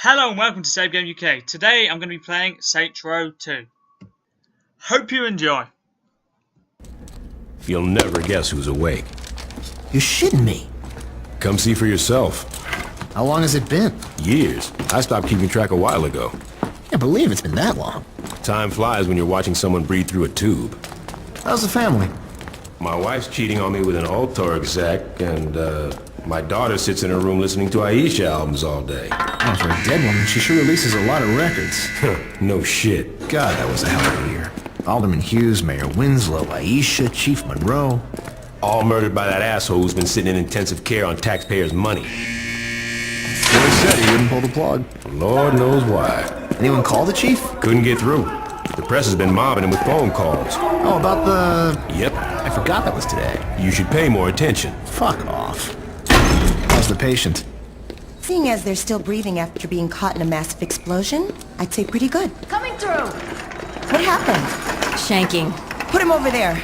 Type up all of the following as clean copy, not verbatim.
Hello and welcome to Save Game UK. Today I'm going to be playing Saints Row 2. Hope you enjoy. You'll never guess who's awake. You're shitting me. Come see for yourself. How long has it been? Years. I stopped keeping track a while ago. Can't believe it's been that long. Time flies when you're watching someone breathe through a tube. How's the family? My wife's cheating on me with an altar exec, and my daughter sits in her room listening to Aisha albums all day. Oh, for a dead woman, she sure releases a lot of records. No shit. God, that was a hell of a year. Alderman Hughes, Mayor Winslow, Aisha, Chief Monroe. All murdered by that asshole who's been sitting in intensive care on taxpayers' money. Boy said he wouldn't pull the plug. Lord knows why. Anyone call the chief? Couldn't get through. The press has been mobbing him with phone calls. Oh, about the... Yep. I forgot that was today. You should pay more attention. Fuck off. How's the patient? Seeing as they're still breathing after being caught in a massive explosion, I'd say pretty good. Coming through! What happened? Shanking. Put him over there.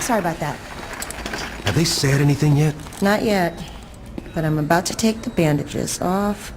Sorry about that. Have they said anything yet? Not yet, but I'm about to take the bandages off.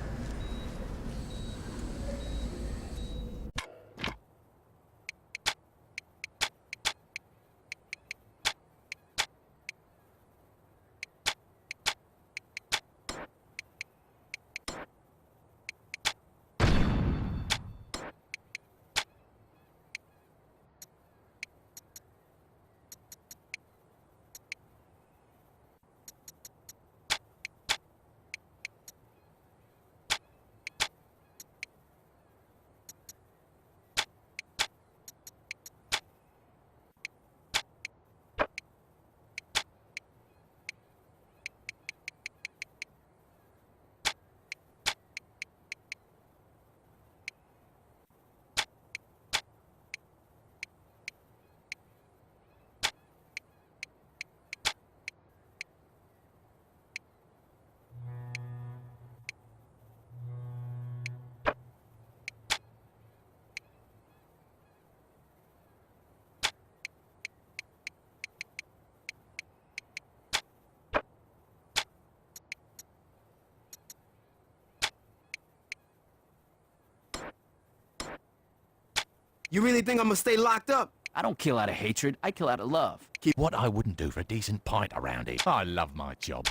You really think I'm gonna stay locked up? I don't kill out of hatred, I kill out of love. What I wouldn't do for a decent pint around here. I love my job.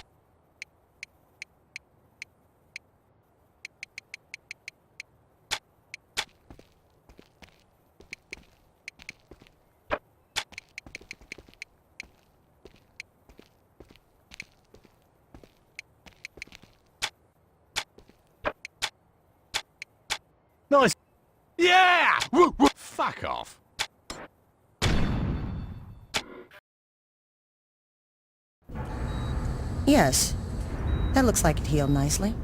Nice. Yeah! Woo, woo. Fuck off. Yes, that looks like it healed nicely.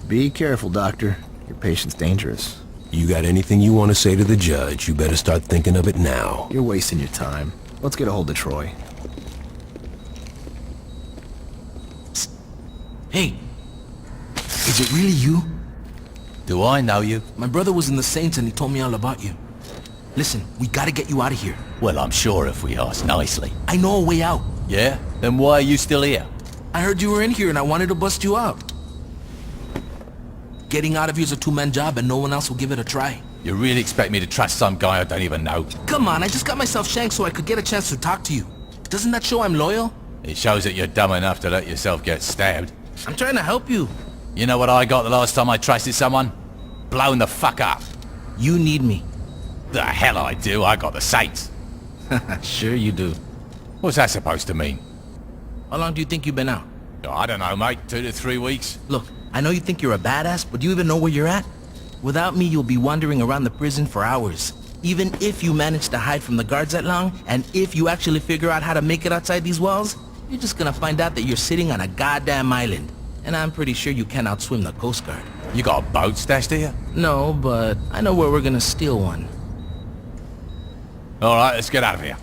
Be careful, Doctor. Your patient's dangerous. You got anything you want to say to the judge, you better start thinking of it now. You're wasting your time. Let's get a hold of Troy. Psst. Hey, is it really you? Do I know you? My brother was in the Saints and he told me all about you. Listen, we gotta get you out of here. Well, I'm sure if we ask nicely. I know a way out. Yeah? Then why are you still here? I heard you were in here and I wanted to bust you out. Getting out of here's a two-man job and no one else will give it a try. You really expect me to trust some guy I don't even know? Come on, I just got myself shanked so I could get a chance to talk to you. Doesn't that show I'm loyal? It shows that you're dumb enough to let yourself get stabbed. I'm trying to help you. You know what I got the last time I trusted someone? Blown the fuck up. You need me. The hell I do, I got the Saints. Sure you do. What's that supposed to mean? How long do you think you've been out? I don't know, mate. 2 to 3 weeks. Look, I know you think you're a badass, but do you even know where you're at? Without me, you'll be wandering around the prison for hours. Even if you manage to hide from the guards that long, and if you actually figure out how to make it outside these walls, you're just gonna find out that you're sitting on a goddamn island. And I'm pretty sure you can't outswim the Coast Guard. You got a boat stashed here? No, but I know where we're gonna steal one. Alright, let's get out of here.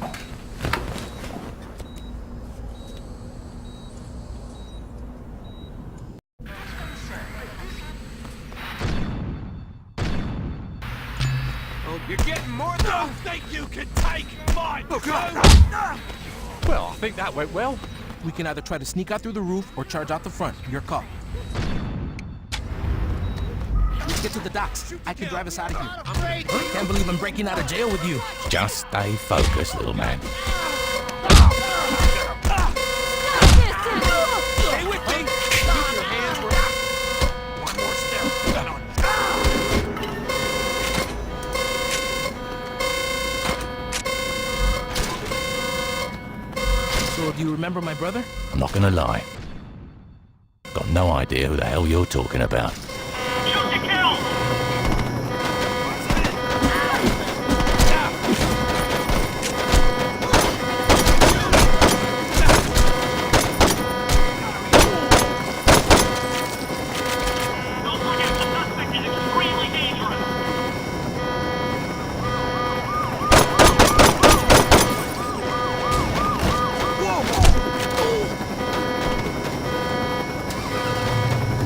You're getting more than you think you can take! Mine! Oh, God. Well, I think that went well. We can either try to sneak out through the roof or charge out the front. Your call. get to the docks. I can drive us out of here. Can't believe I'm breaking out of jail with you. Just stay focused, little man. Stay with me. Keep your hands where one more step. Gun on. So, do you remember my brother? I'm not gonna lie. Got no idea who the hell you're talking about.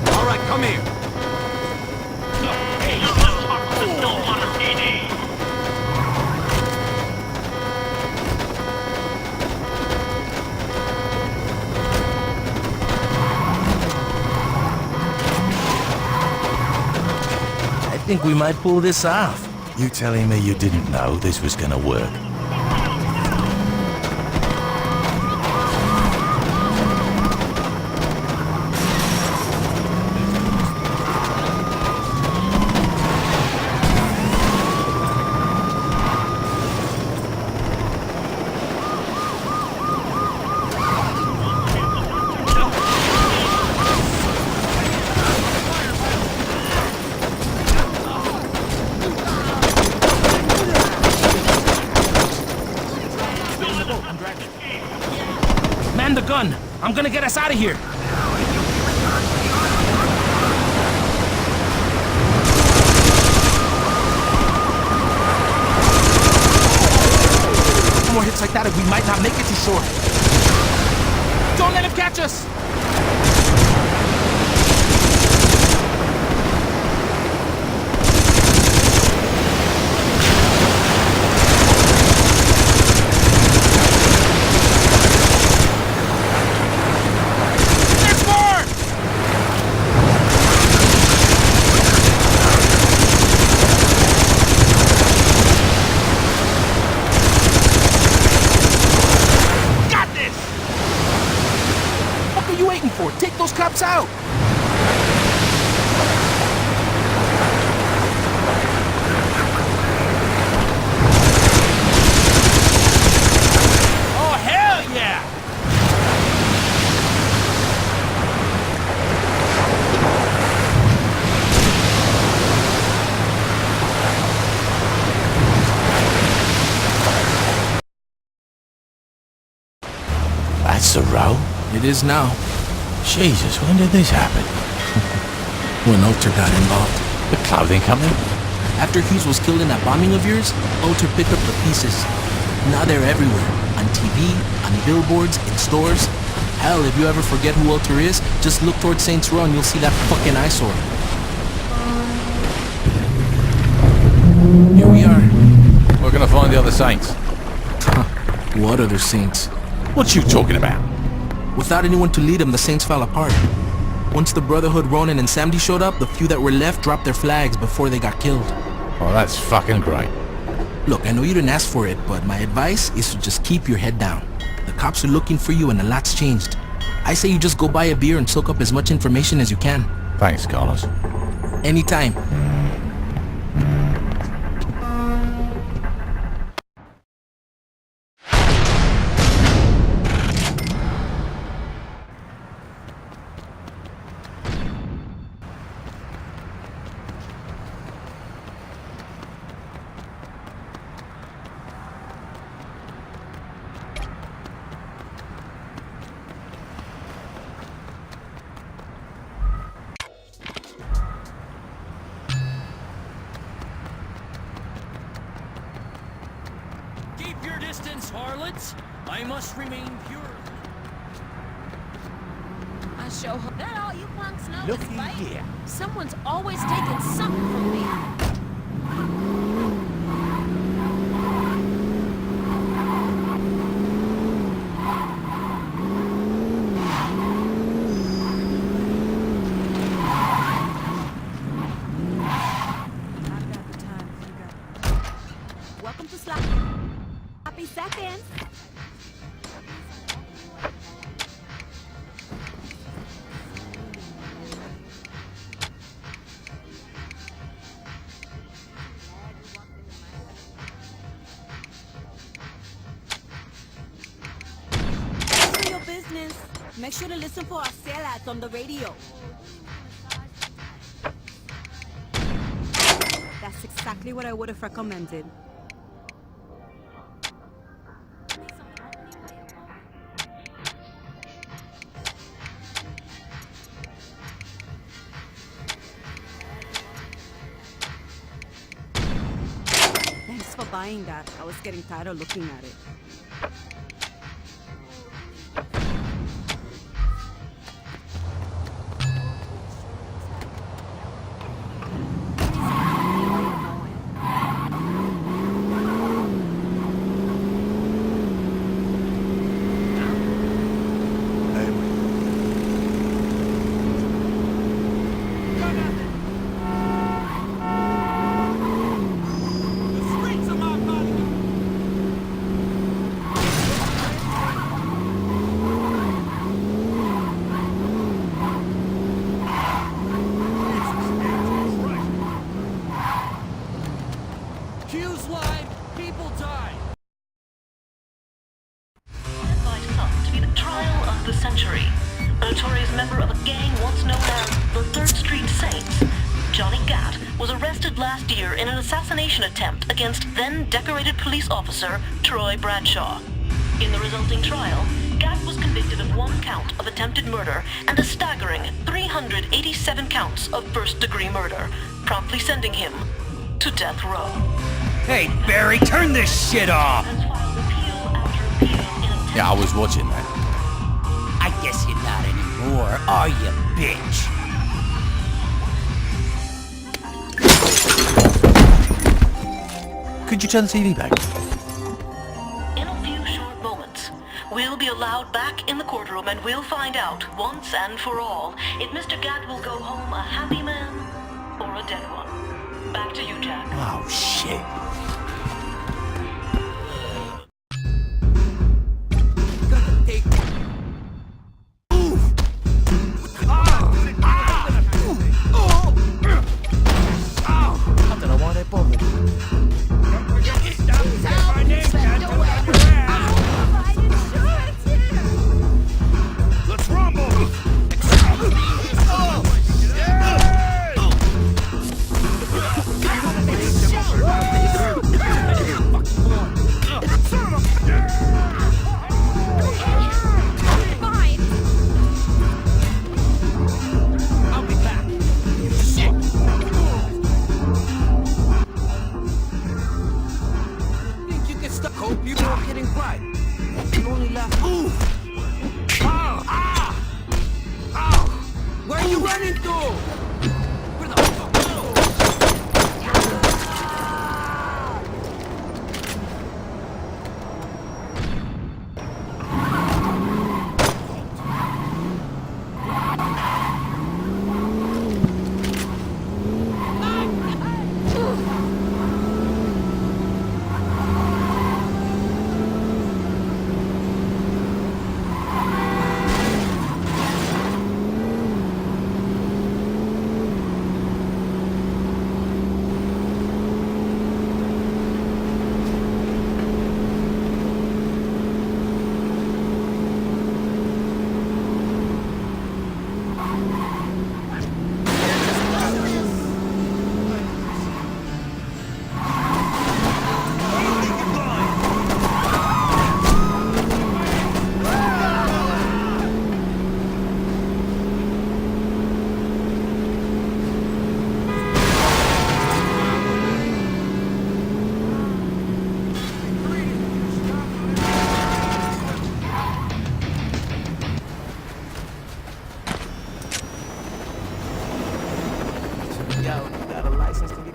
All right, come here. I think we might pull this off. You telling me you didn't know this was gonna work? Man the gun! I'm gonna get us out of here! More hits like that and we might not make it to shore. Don't let him catch us! There's more! Got this! What are you waiting for? Take those cops out! Oh, hell yeah! That's the row? It is now. Jesus, when did this happen? When Ulter got involved. The clothing company? After Hughes was killed in that bombing of yours, Ulter picked up the pieces. Now they're everywhere. On TV, on billboards, in stores. Hell, if you ever forget who Ulter is, just look towards Saints Row and you'll see that fucking eyesore. Here we are. We're gonna find the other saints. What other Saints? What you talking about? Without anyone to lead them, the Saints fell apart. Once the Brotherhood, Ronin, and Samdi showed up, the few that were left dropped their flags before they got killed. Oh, that's fucking great. Look, I know you didn't ask for it, but my advice is to just keep your head down. The cops are looking for you and a lot's changed. I say you just go buy a beer and soak up as much information as you can. Thanks, Carlos. Anytime. Keep your distance, harlots. I must remain pure. I show hope that all you punks know Looky is fight. here. Someone's always taking something from me. Welcome to Sloppy Seconds. For your business, make sure to listen for our sale ads on the radio. That's exactly what I would have recommended. Thanks for buying that. I was getting tired of looking at it. Queues line, people die. Invited up to be the trial of the century. A notorious member of a gang once known as the 3rd Street Saints, Johnny Gat was arrested last year in an assassination attempt against then-decorated police officer Troy Bradshaw. In the resulting trial, Gat was convicted of 1 count of attempted murder and a staggering 387 counts of first-degree murder, promptly sending him to death row. Hey, Barry, turn this shit off! Yeah, I was watching that. I guess you're not anymore, are you, bitch? Could you turn the TV back? In a few short moments, we'll be allowed back in the courtroom and we'll find out, once and for all, if Mr. Gat will go home a happy man or a dead one. Back to you, Jack. Oh, shit. Let's rumble!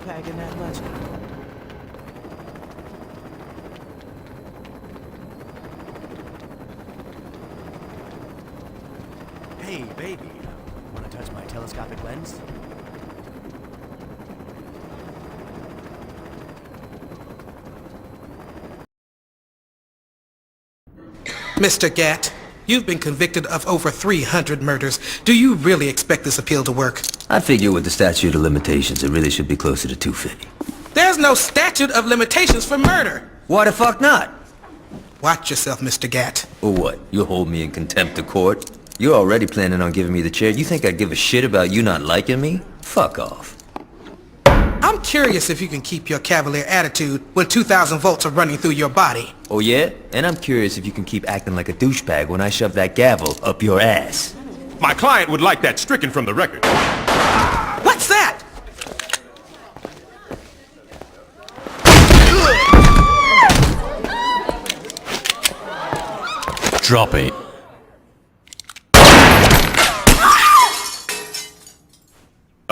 packing that much? Hey, baby, wanna touch my telescopic lens? Mr. Gatt, you've been convicted of over 300 murders. Do you really expect this appeal to work? I figure with the statute of limitations, it really should be closer to 250. There's no statute of limitations for murder. Why the fuck not? Watch yourself, Mr. Gatt. Or what? You'll hold me in contempt of court? You're already planning on giving me the chair. You think I'd give a shit about you not liking me? Fuck off. I'm curious if you can keep your cavalier attitude when 2,000 volts are running through your body. Oh yeah? And I'm curious if you can keep acting like a douchebag when I shove that gavel up your ass. My client would like that stricken from the record. What's that? Drop it.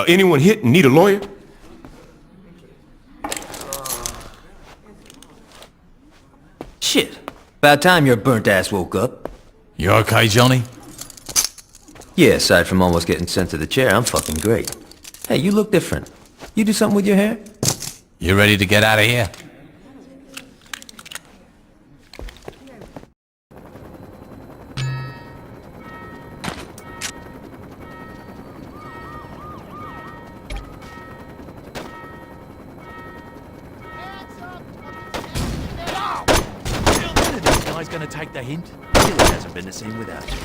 Anyone hit and need a lawyer? Shit. About time your burnt ass woke up. You okay, Johnny? Yeah, aside from almost getting sent to the chair, I'm fucking great. Hey, you look different. You do something with your hair? You ready to get out of here? This guy's gonna take the hint. Still, it hasn't been the same without you.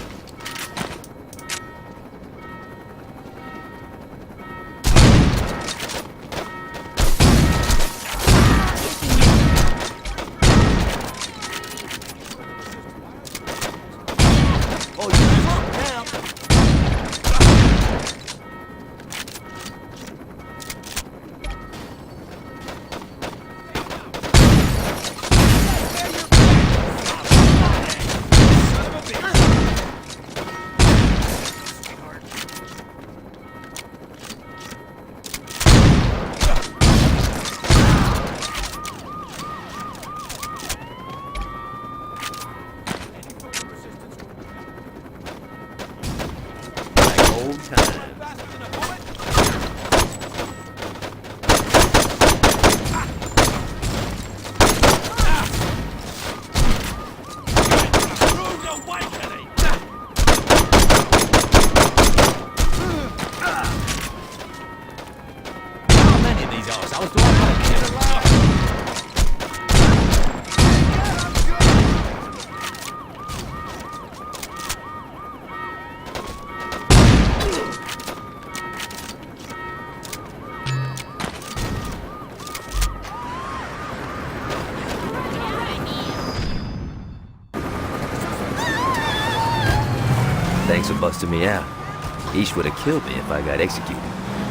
Thanks for busting me out. Ish would have killed me if I got executed.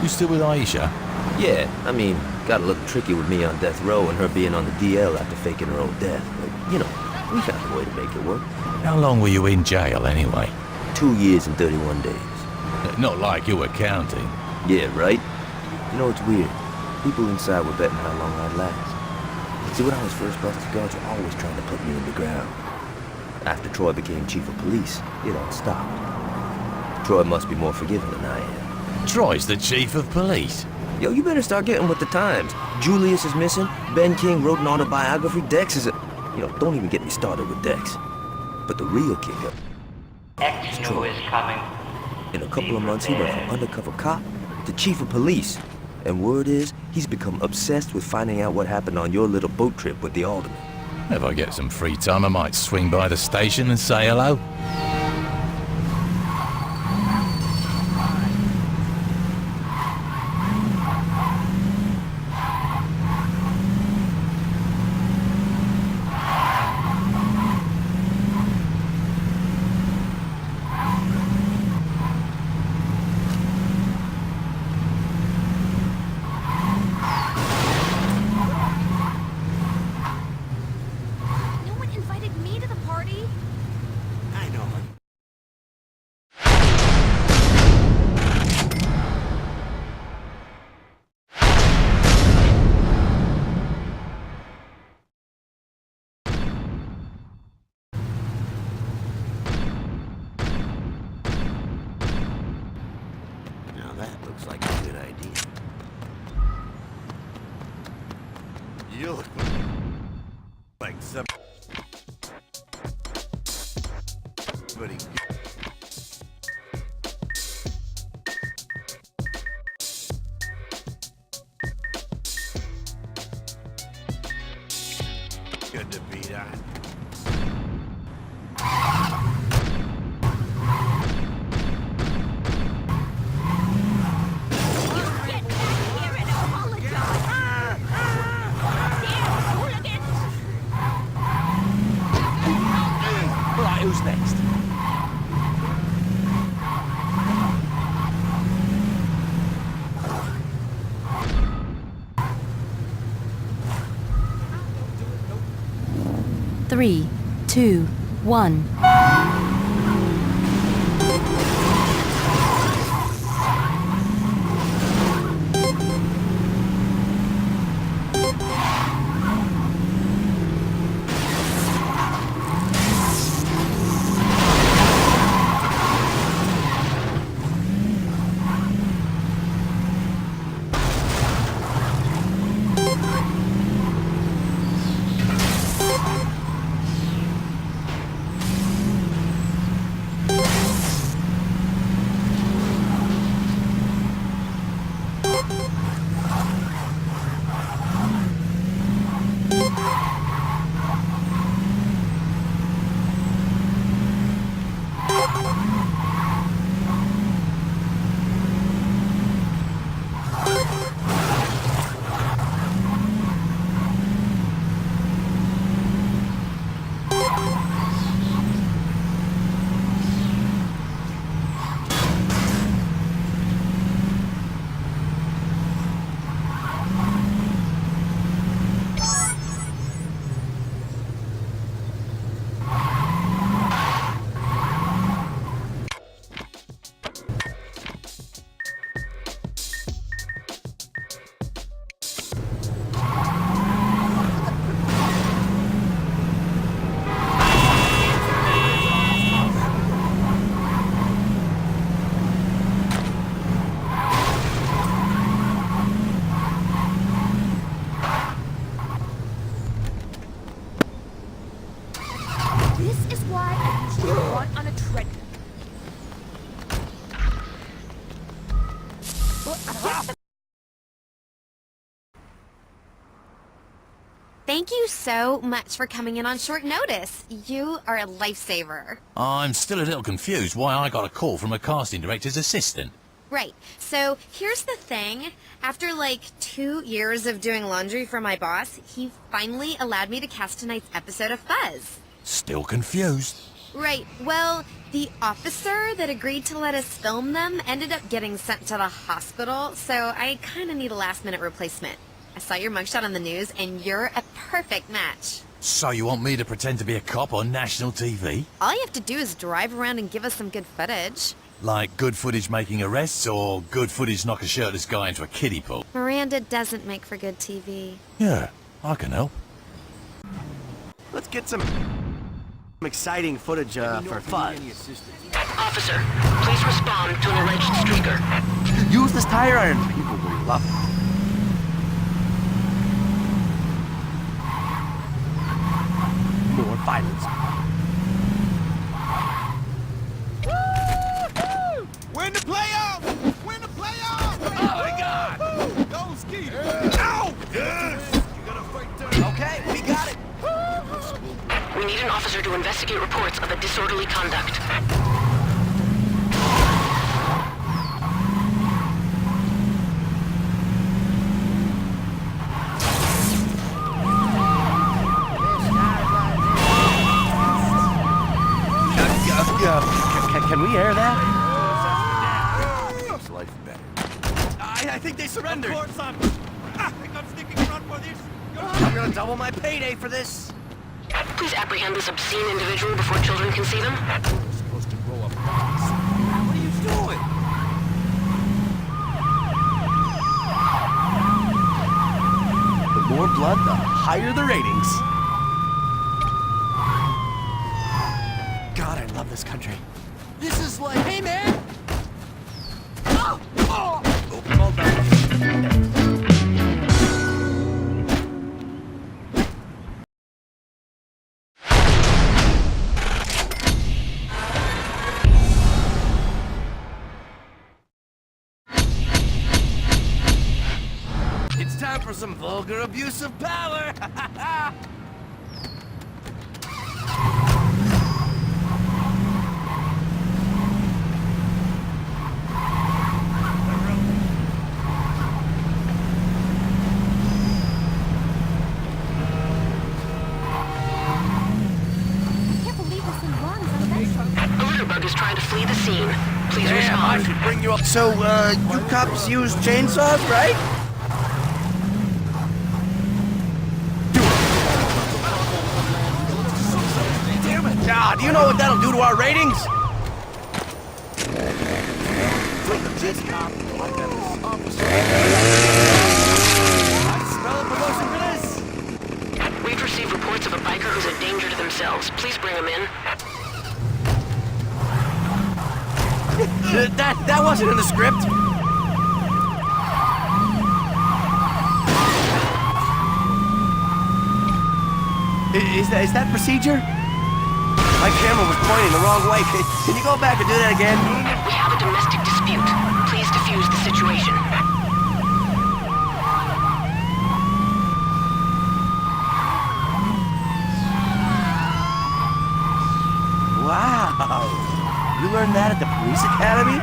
You still with Aisha? Yeah, I mean, got a little tricky with me on death row and her being on the DL after faking her own death. But, you know, we found a way to make it work. How long were you in jail anyway? 2 years and 31 days. Not like you were counting. Yeah, right? You know, it's weird. People inside were betting how long I'd last. See, when I was first busted, guards were always trying to put me in the ground. After Troy became chief of police, it all stopped. Troy must be more forgiving than I am. Troy's the chief of police. Yo, you better start getting with the times. Julius is missing. Ben King wrote an autobiography. Dex is a... You know, don't even get me started with Dex. But the real kicker is Troy. In a couple of months, he went from undercover cop to chief of police. And word is, he's become obsessed with finding out what happened on your little boat trip with the alderman. If I get some free time, I might swing by the station and say hello. That looks like a good idea. You look like some... pretty good to be done. Right, who's next? Three, two, one. This is why I usually run on a treadmill. Thank you so much for coming in on short notice. You are a lifesaver. I'm still a little confused why I got a call from a casting director's assistant. Right. So here's the thing. After like 2 years of doing laundry for my boss, he finally allowed me to cast tonight's episode of Fuzz. Still confused. Right. Well, the officer that agreed to let us film them ended up getting sent to the hospital, so I kind of need a last-minute replacement. I saw your mugshot on the news, and you're a perfect match. So you want me to pretend to be a cop on national TV? All you have to do is drive around and give us some good footage. Like good footage making arrests, or good footage knock a shirtless guy into a kiddie pool? Miranda doesn't make for good TV. Yeah, I can help. Let's get some exciting footage for Fuzz. Officer, please respond to an alleged streaker. Use this tire iron. People will love it. More violence. Win the playoffs! Win the playoffs! Oh my God! Go Skeeter! Ow! Yes! You gotta fight there. Okay, we got it. We need an officer to investigate reports of a disorderly conduct. Can we air that? Makes life better. I think they surrendered. Of course I'm sticking around for this. I'm gonna double my payday for this. Please apprehend this obscene individual before children can see them. We're supposed to grow up. What are you doing? The more blood, the higher the ratings. God, I love this country. This is like, hey man! Oh! Oh! Hold on. for some vulgar abuse of power. Bug is trying to flee the scene. Please Damn, I respond. should bring you up. So, you cops use chainsaws, right? Damn it! Ah, do you know what that'll do to our ratings? We've received reports of a biker who's a danger to themselves. Please bring him in. That wasn't in the script. Is that procedure? My camera was pointing the wrong way. Can you go back and do that again? We have a domestic dispute. Please defuse the situation. Wow. You learned that at the police academy?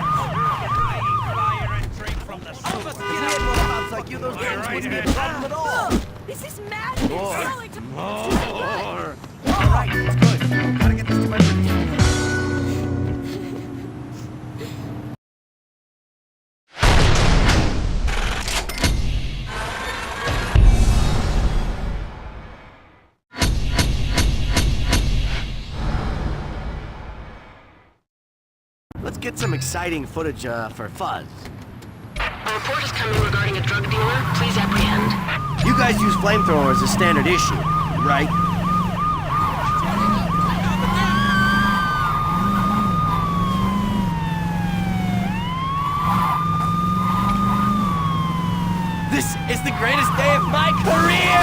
Like you, those guns wouldn't be a problem at all. This is madness. More. All right, it's good. Gotta get this to my producer. Let's get some exciting footage for fuzz. A report is coming regarding a drug dealer. Please apprehend. You guys use flamethrowers as standard issue, right? This is the greatest day of my career!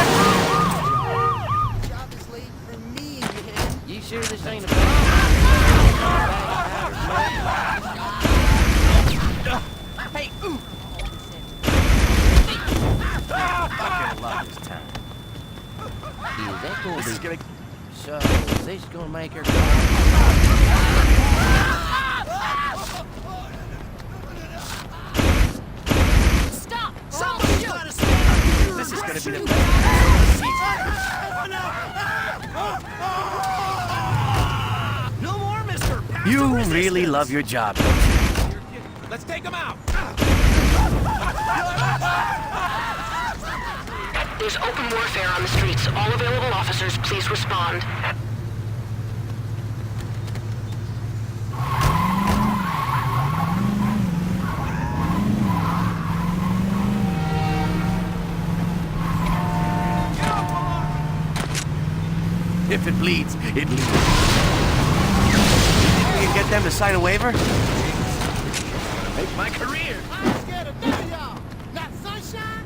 Job is late for me in the head. You sure this ain't a Hey, ooh! I love this time. Is that gonna This is gonna... So, is this gonna make her go? Stop! Somebody gotta stand up. This is gonna be the best. No more, mister. Pass the You resistance. really love your job, don't you? Let's take him out. There's open warfare on the streets. All available officers, please respond. If it bleeds, it bleeds. We can get them to sign a waiver? Make my career! I'm scared of none of y'all. Not sunshine?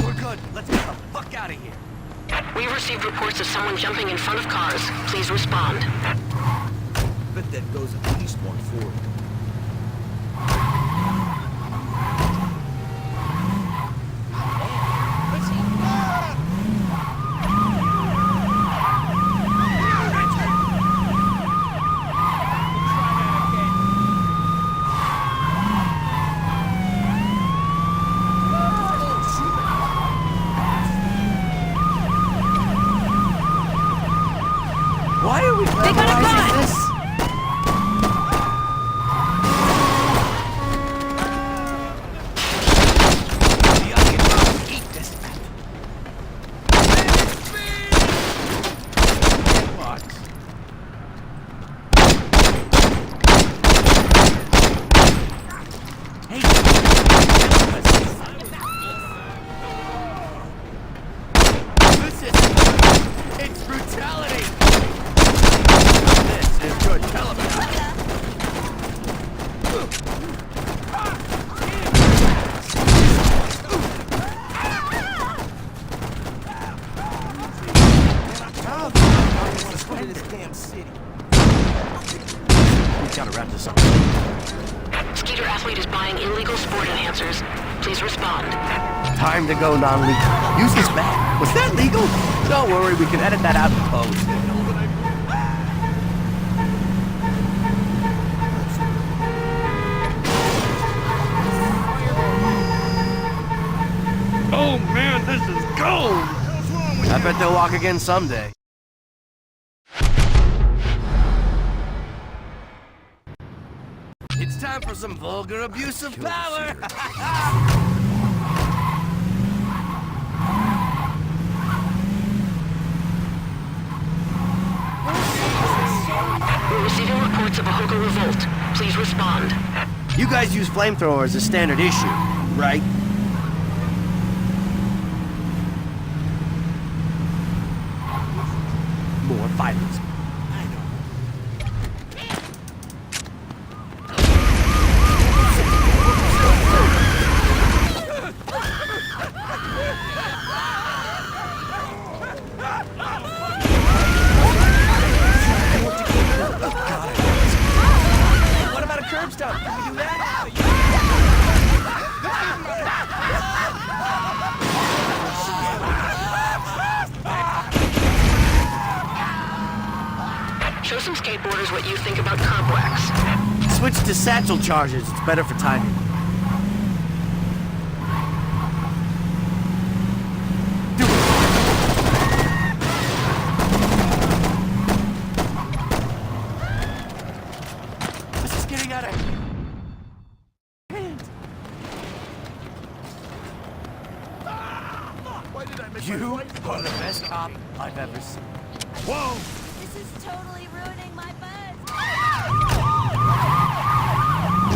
We're good. Let's get the fuck out of here. We've received reports of someone jumping in front of cars. Please respond. Bet that goes at least 140. Why are we vandalizing this? It's brutality! This is good television. We gotta wrap this up. Skeeter Athlete is buying illegal sport enhancers. Please respond. Time to go non-legal. Use this bag. Was that legal? Don't worry, we can edit that out in post. Oh man, this is gold! I bet they'll walk again someday. It's time for some vulgar abuse of power! We're receiving reports of a Hoka revolt. Please respond. You guys use flamethrowers as standard issue, right? More violence. What about a curb stop? Can we do that? Show some skateboarders what you think about curb wax. Switch to satchel charges. It's better for timing. This is getting out of hand. You are the best cop I've ever seen. Whoa! This is totally ruining my buzz.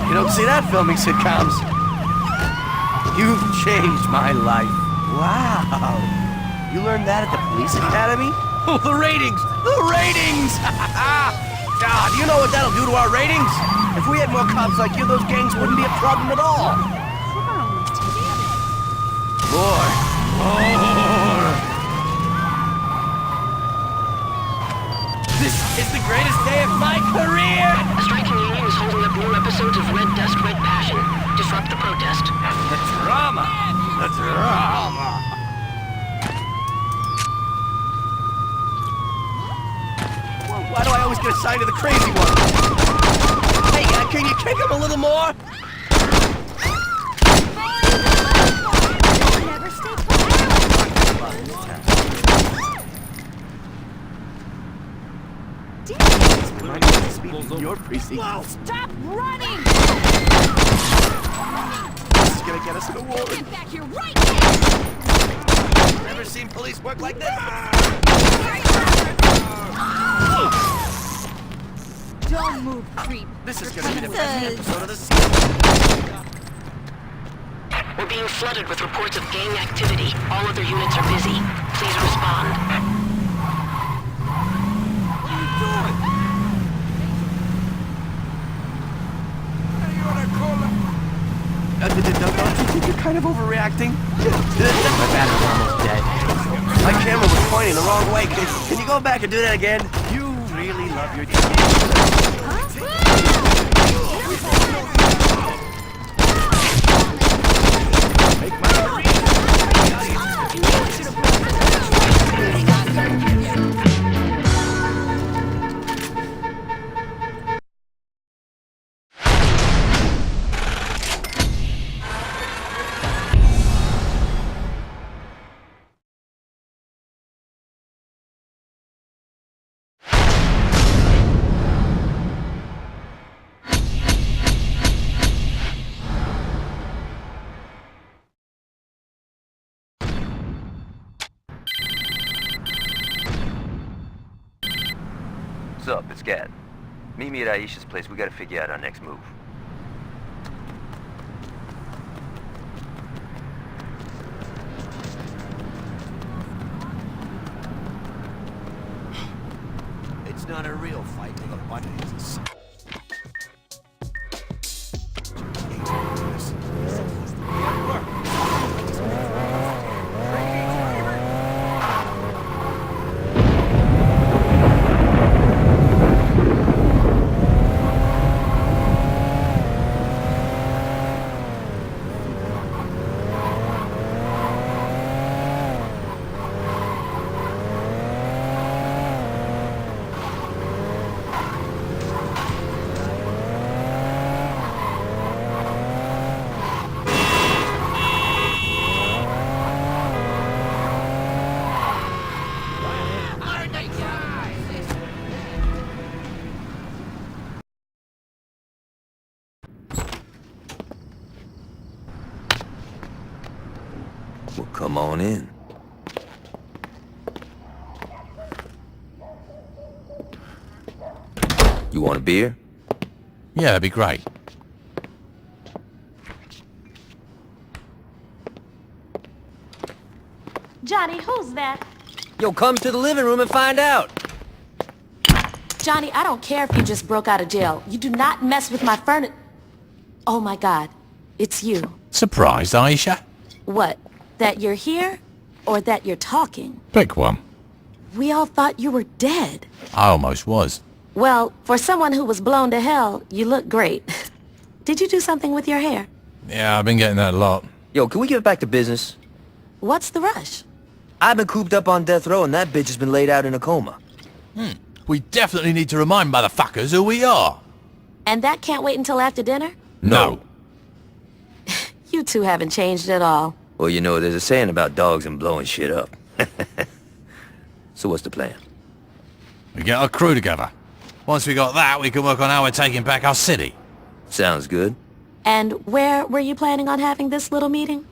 You don't see that filming sitcoms. You've changed my life. Wow. You learned that at the police academy? Oh, the ratings! The ratings! God, you know what that'll do to our ratings? If we had more cops like you, those gangs wouldn't be a problem at all. More. This is the greatest day of my career! A striking union is holding up new episodes of Red Dust, Red Passion. Disrupt the protest. The drama! The drama! Why do I always get assigned to the crazy one? Hey, can you kick him a little more? Never stay quiet. Your precinct. Stop running! This is gonna get us an award. Get back here right now! Never seen police work like this? Don't move, creep. This is gonna be the best Jesus. episode of the season. We're being flooded with reports of gang activity. All other units are busy. Please respond. What are you doing? Don't you think you're kind of overreacting? My battery's almost dead. My camera was pointing the wrong way. Can you go back and do that again? You really love your job. Make my What's up? It's Gad. Meet me at Aisha's place. We gotta figure out our next move. It's not a real fight with a button. Come on in. You want a beer? Yeah, that'd be great. Johnny, who's that? Yo, come to the living room and find out. Johnny, I don't care if you just broke out of jail. You do not mess with my furniture. Oh my God, it's you. Surprised, Aisha? What? That you're here? Or that you're talking? Pick one. We all thought you were dead. I almost was. Well, for someone who was blown to hell, you look great. Did you do something with your hair? Yeah, I've been getting that a lot. Yo, can we get back to business? What's the rush? I've been cooped up on death row and that bitch has been laid out in a coma. We definitely need to remind motherfuckers who we are. And that can't wait until after dinner? No. You two haven't changed at all. Well, you know, there's a saying about dogs and blowing shit up. So what's the plan? We get our crew together. Once we got that, we can work on how we're taking back our city. Sounds good. And where were you planning on having this little meeting?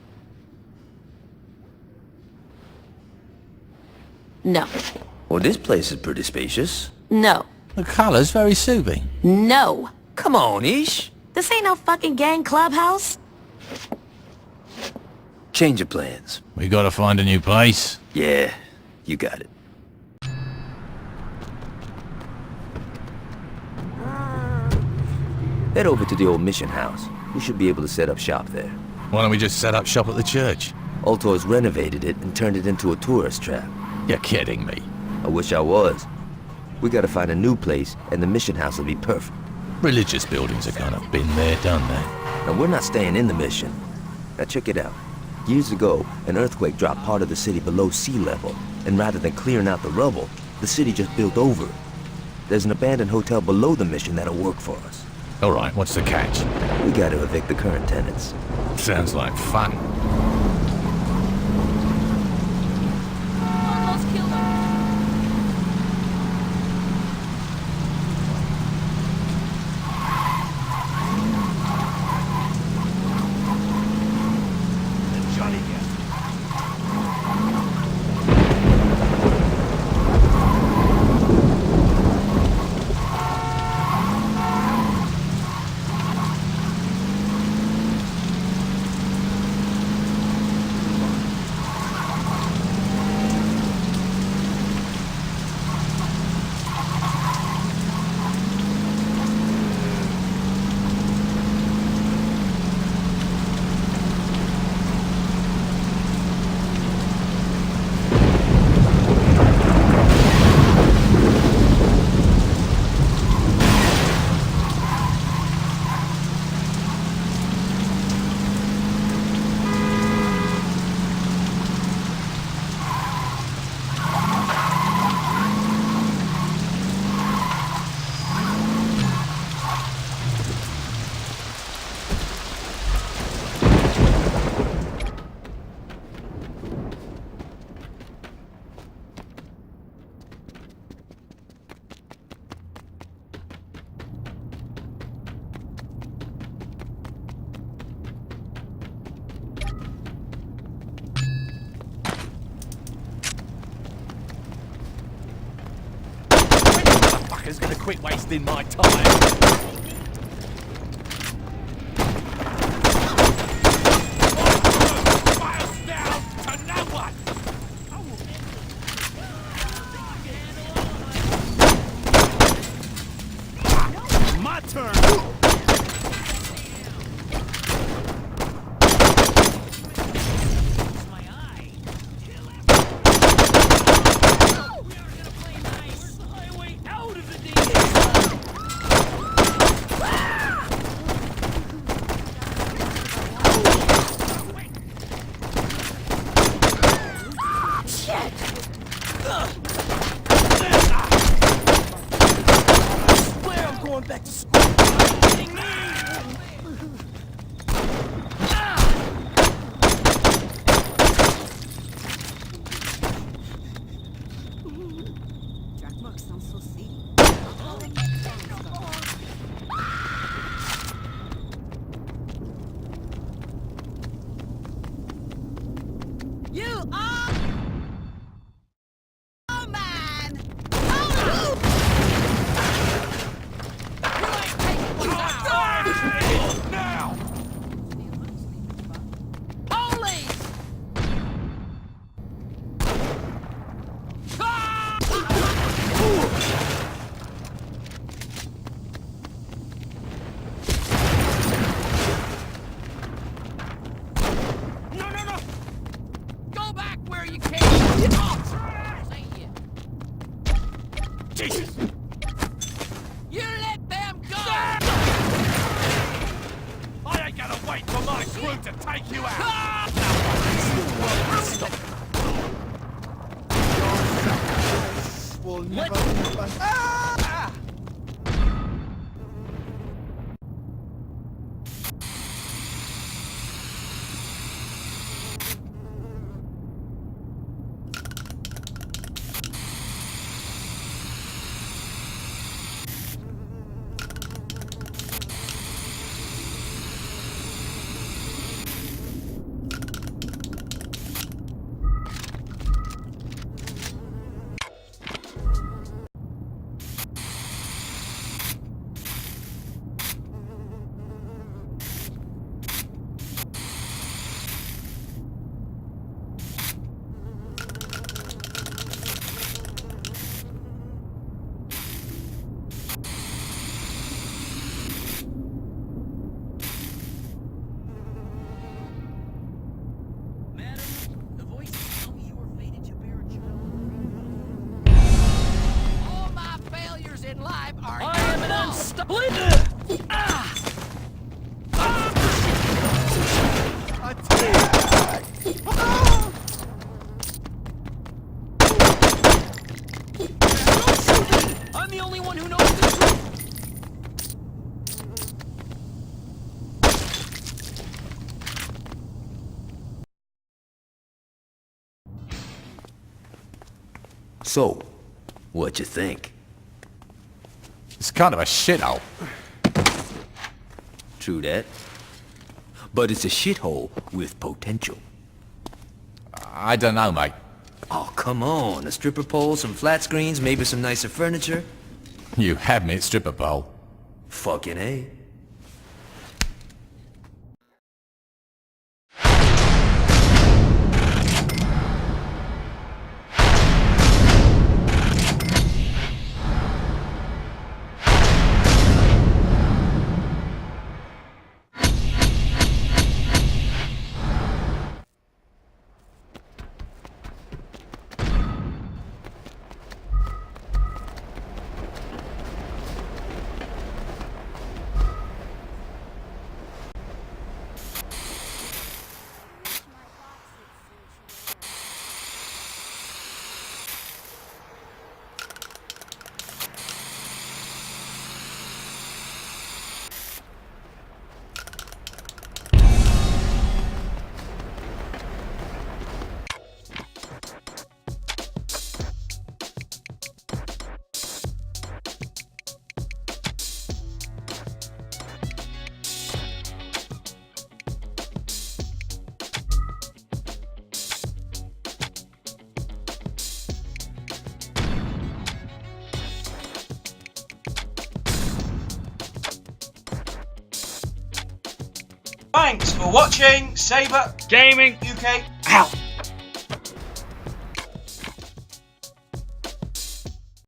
No. Well, this place is pretty spacious. No. The color's very soothing. No. Come on, Ish. This ain't no fucking gang clubhouse. Change your plans. We gotta find a new place. Yeah, you got it. Head over to the old mission house. We should be able to set up shop there. Why don't we just set up shop at the church? Altor's renovated it and turned it into a tourist trap. You're kidding me. I wish I was. We gotta find a new place, and the mission house will be perfect. Religious buildings are kind of been there, done that. Now, we're not staying in the mission. Now, check it out. Years ago, an earthquake dropped part of the city below sea level, and rather than clearing out the rubble, the city just built over it. There's an abandoned hotel below the mission that'll work for us. All right, what's the catch? We gotta evict the current tenants. Sounds like fun. Is gonna quit wasting my time. My turn. I'm the only one who knows the truth. So, what'd you think? It's kind of a shithole. True that. But it's a shithole with potential. I don't know, mate. Oh, come on. A stripper pole, some flat screens, maybe some nicer furniture. You had me at stripper pole. Fucking A. Thanks for watching. Saber Gaming UK out.